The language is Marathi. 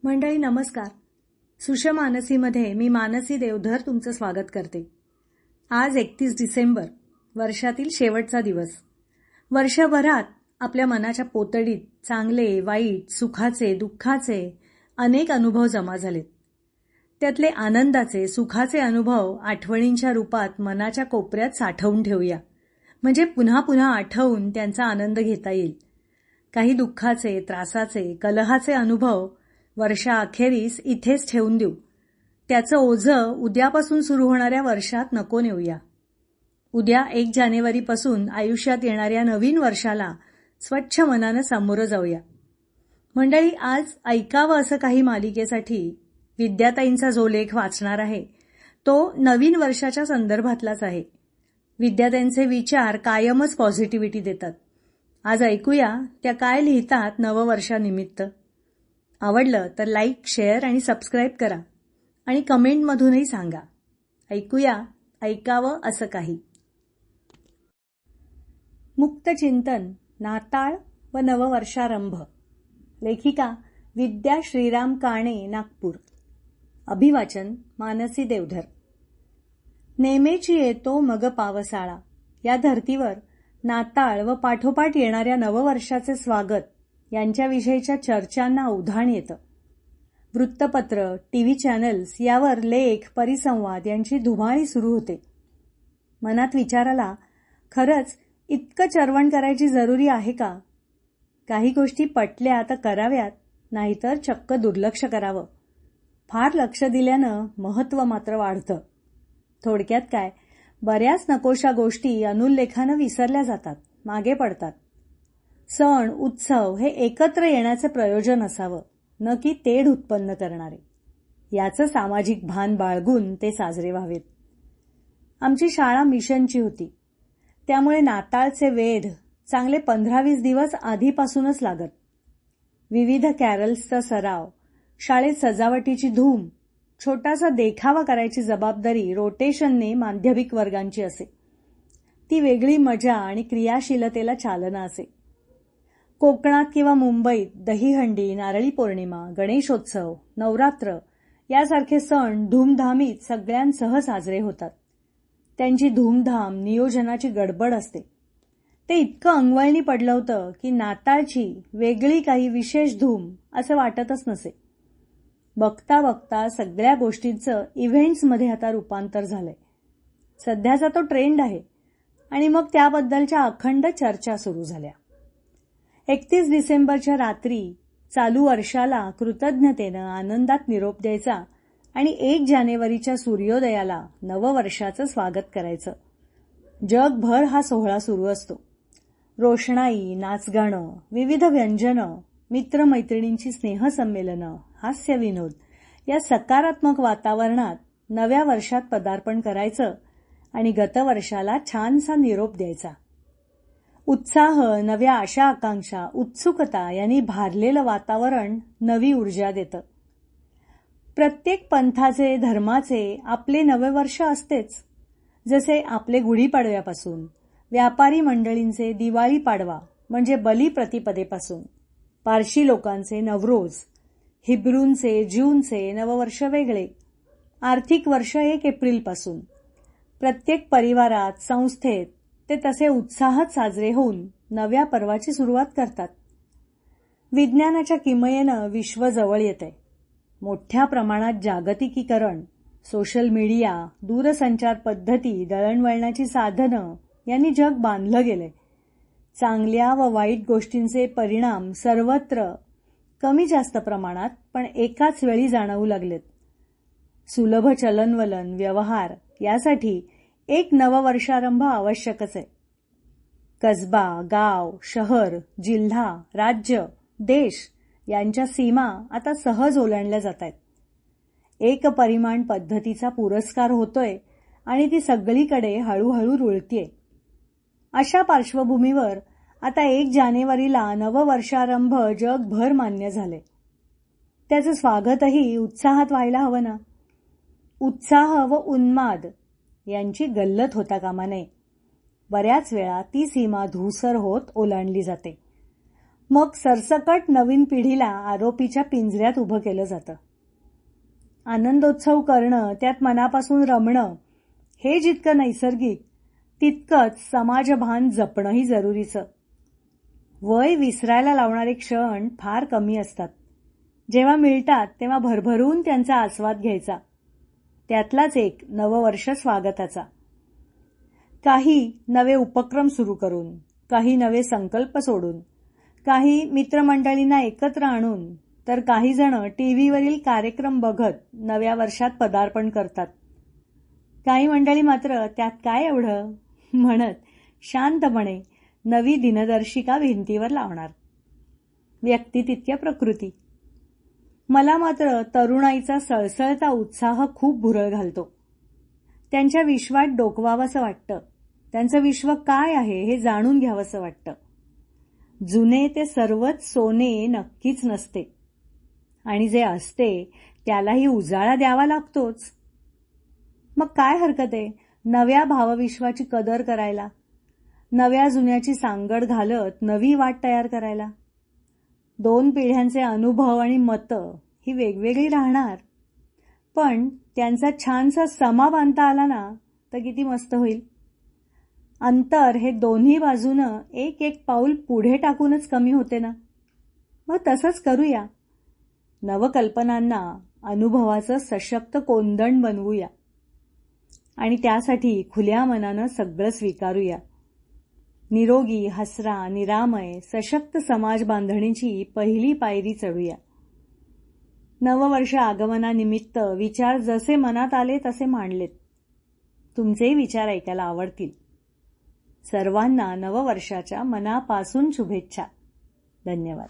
मंडळी नमस्कार. सुषमानसीमध्ये मी मानसी देवधर तुमचं स्वागत करते. आज 31 डिसेंबर, वर्षातील शेवटचा दिवस. वर्षभरात आपल्या मनाच्या पोतडीत चांगले, वाईट, सुखाचे, दुःखाचे अनेक अनुभव जमा झालेत. त्यातले आनंदाचे, सुखाचे अनुभव आठवणींच्या रूपात मनाच्या कोपऱ्यात साठवून ठेवूया, म्हणजे पुन्हा पुन्हा आठवून त्यांचा आनंद घेता येईल. काही दुःखाचे, त्रासाचे, कलहाचे अनुभव वर्षाअखेरीस इथेच ठेवून देऊ. त्याचं ओझं उद्यापासून सुरू होणाऱ्या वर्षात नको नेऊया. उद्या 1 जानेवारीपासून आयुष्यात येणाऱ्या नवीन वर्षाला स्वच्छ मनानं सामोरं जाऊया. मंडळी, आज ऐकावं असं काही मालिकेसाठी विद्याताईंचा जो लेख वाचणार आहे तो नवीन वर्षाच्या संदर्भातलाच आहे. विद्याताईंचे विचार कायमच पॉझिटिव्हिटी देतात. आज ऐकूया त्या काय लिहितात नववर्षानिमित्त. आवडलं तर लाईक, शेअर आणि सबस्क्राईब करा आणि कमेंटमधूनही सांगा. ऐकूया ऐकावं असं काही. मुक्त चिंतन, नाताळ व नववर्षारंभ. लेखिका विद्या श्रीराम काणे, नागपूर. अभिवाचन मानसी देवधर. नेमेची येतो मग पावसाळा. या धर्तीवर नाताळ व पाठोपाठ येणाऱ्या नववर्षाचे स्वागत यांच्याविषयीच्या चर्चांना उधाण येतं. वृत्तपत्र, टीव्ही चॅनल्स यावर लेख, परिसंवाद यांची धुमाळी सुरू होते. मनात विचार आला, खरंच इतकं चरवण करायची जरुरी आहे का? काही गोष्टी पटल्या तर कराव्यात, नाहीतर चक्क दुर्लक्ष करावं. फार लक्ष दिल्यानं महत्त्व मात्र वाढतं. थोडक्यात काय, बऱ्याच नकोशा गोष्टी अनुल्लेखानं विसरल्या जातात, मागे पडतात. सण, उत्सव हे एकत्र येण्याचे प्रयोजन असावं, न की तेढ उत्पन्न करणारे. याचं सामाजिक भान बाळगून ते साजरे व्हावेत. आमची शाळा मिशनची होती, त्यामुळे नाताळचे वेध चांगले 15-20 दिवस आधीपासूनच लागत. विविध कॅरल्सचा सराव, शाळेत सजावटीची धूम, छोटासा देखावा करायची जबाबदारी रोटेशनने माध्यमिक वर्गांची असे. ती वेगळी मजा आणि क्रियाशीलतेला चालना असे. कोकणात किंवा मुंबईत दहीहंडी, नारळी पौर्णिमा, गणेशोत्सव, नवरात्र यासारखे सण धूमधामीत सगळ्यांसह साजरे होतात. त्यांची धूमधाम, नियोजनाची गडबड असते. ते इतकं अंगवळणी पडलं होतं की नाताळची वेगळी काही विशेष धूम असं वाटतच नसे. बघता बघता सगळ्या गोष्टींचं इव्हेंट्समध्ये आता रूपांतर झालंय. सध्याचा तो ट्रेंड आहे आणि मग त्याबद्दलच्या अखंड चर्चा सुरू झाल्या. 31 डिसेंबरच्या रात्री चालू वर्षाला कृतज्ञतेनं आनंदात निरोप द्यायचा आणि 1 जानेवारीच्या सूर्योदयाला नववर्षाचं स्वागत करायचं. जगभर हा सोहळा सुरू असतो. रोषणाई, नाचगाणं, विविध व्यंजनं, मित्रमैत्रिणींची स्नेहसंमेलनं, हास्यविनोद या सकारात्मक वातावरणात नव्या वर्षात पदार्पण करायचं आणि गतवर्षाला छानसा निरोप द्यायचा. उत्साह, नव्या आशा आकांक्षा, उत्सुकता यांनी भारलेलं वातावरण नवी ऊर्जा देतं. प्रत्येक पंथाचे, धर्माचे आपले नवे वर्ष असतेच. जसे आपले गुढीपाडव्यापासून, व्यापारी मंडळींचे दिवाळी पाडवा म्हणजे बलिप्रतिपदेपासून, पारशी लोकांचे नवरोज, हिब्रूंचे जूनचे नववर्ष वेगळे, आर्थिक वर्ष 1 एप्रिलपासून. प्रत्येक परिवारात, संस्थेत ते तसे उत्साहात साजरे होऊन नव्या पर्वाची सुरुवात करतात. विज्ञानाच्या किमयेनं विश्व जवळ येतंय. मोठ्या प्रमाणात जागतिकीकरण, सोशल मीडिया, दूरसंचार पद्धती, दळणवळणाची साधनं यांनी जग बांधलं गेलंय. चांगल्या व वाईट गोष्टींचे परिणाम सर्वत्र कमी जास्त प्रमाणात पण एकाच वेळी जाणवू लागलेत. सुलभ चलनवलन, व्यवहार यासाठी एक नववर्षारंभ आवश्यकच आहे. कसबा, गाव, शहर, जिल्हा, राज्य, देश यांच्या सीमा आता सहज ओलांडल्या जात आहेत. एक परिमाण पद्धतीचा पुरस्कार होतोय आणि ती सगळीकडे हळूहळू रुळतीये. अशा पार्श्वभूमीवर आता 1 जानेवारीला नववर्षारंभ जगभर मान्य झाले. त्याचं स्वागतही उत्साहात व्हायला हवं ना. उत्साह व उन्माद यांची गल्लत होता कामा नये. बऱ्याच वेळा ती सीमा धूसर होत ओलांडली जाते. मग सरसकट नवीन पिढीला आरोपीच्या पिंजऱ्यात उभं केलं जातं. आनंदोत्सव करणं, त्यात मनापासून रमणं हे जितकं नैसर्गिक तितकंच समाजभान जपणंही जरुरीचं. वय विसरायला लावणारे क्षण फार कमी असतात. जेव्हा मिळतात तेव्हा भरभरून त्यांचा आस्वाद घ्यायचा. त्यातलाच एक नववर्ष स्वागताचा. काही नवे उपक्रम सुरू करून, काही नवे संकल्प सोडून, काही मित्रमंडळींना एकत्र आणून, तर काही जण टीव्हीवरील कार्यक्रम बघत नव्या वर्षात पदार्पण करतात. काही मंडळी मात्र त्यात काय एवढं म्हणत शांतपणे नवी दिनदर्शिका भिंतीवर लावणार. व्यक्ती तितक्या प्रकृती. मला मात्र तरुणाईचा सळसळता उत्साह खूप भुरळ घालतो. त्यांच्या विश्वात डोकवावंसं वाटतं. त्यांचं विश्व काय आहे हे जाणून घ्यावंसं वाटतं. जुने ते सर्वच सोने नक्कीच नसते, आणि जे असते त्यालाही उजाळा द्यावा लागतोच. मग काय हरकत आहे नव्या भावविश्वाची कदर करायला, नव्या जुन्याची सांगड घालत नवी वाट तयार करायला. 2 पिढ्यांचे अनुभव आणि मतं ही वेगवेगळी राहणार, पण त्यांचा छानसा समा बांधता आला ना तर किती मस्त होईल. अंतर हे दोन्ही बाजूनं एक एक पाऊल पुढे टाकूनच कमी होते ना. मग तसंच करूया. नवकल्पनांना अनुभवाचं सशक्त कोंदण बनवूया आणि त्यासाठी खुल्या मनानं सगळं स्वीकारूया. निरोगी, हसरा, निरामय, सशक्त समाज बांधणीची पहिली पायरी चढूया. नववर्ष आगमनानिमित्त विचार जसे मनात आले तसे मांडलेत. तुमचेही विचार ऐकायला आवडतील. सर्वांना नववर्षाच्या मनापासून शुभेच्छा. धन्यवाद.